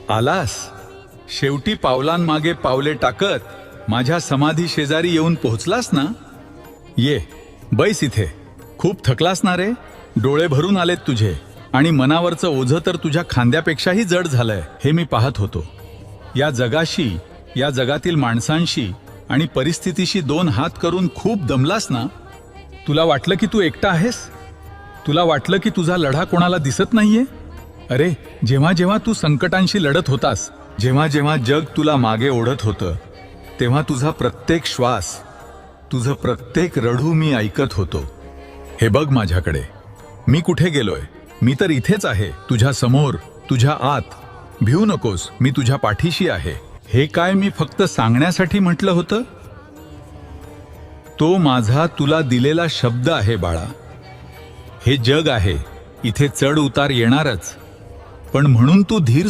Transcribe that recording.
आलास शेवटी पावलांमागे पावले टाकत माझ्या समाधी शेजारी येऊन पोहोचलास ना. ये बैस इथे. खूप थकलास ना रे. डोळे भरून आलेत तुझे आणि मनावरचं ओझं तर तुझ्या खांद्यापेक्षाही जड झालंय हे मी पाहत होतो. या जगाशी, या जगातील माणसांशी आणि परिस्थितीशी दोन हात करून खूप दमलास ना. तुला वाटलं की तू एकटा आहेस. तुला वाटलं की तुझा लढा कोणाला दिसत नाहीये. अरे, जेव्हा जेव्हा तू संकटांशी लढत होतास, जेव्हा जेव्हा जग तुला मागे ओढत होतं, तेव्हा तुझा प्रत्येक श्वास, तुझं प्रत्येक रडू मी ऐकत होतो. हे बघ माझ्याकडे. मी कुठे गेलोय? मी तर इथेच आहे, तुझ्या समोर, तुझ्या आत. भिवू नकोस, मी तुझ्या पाठीशी आहे. हे काय मी फक्त सांगण्यासाठी म्हटलं होतं? तो माझा तुला दिलेला शब्द आहे बाळा. हे जग आहे, इथे चढ उतार येणारच, पण म्हणून तू धीर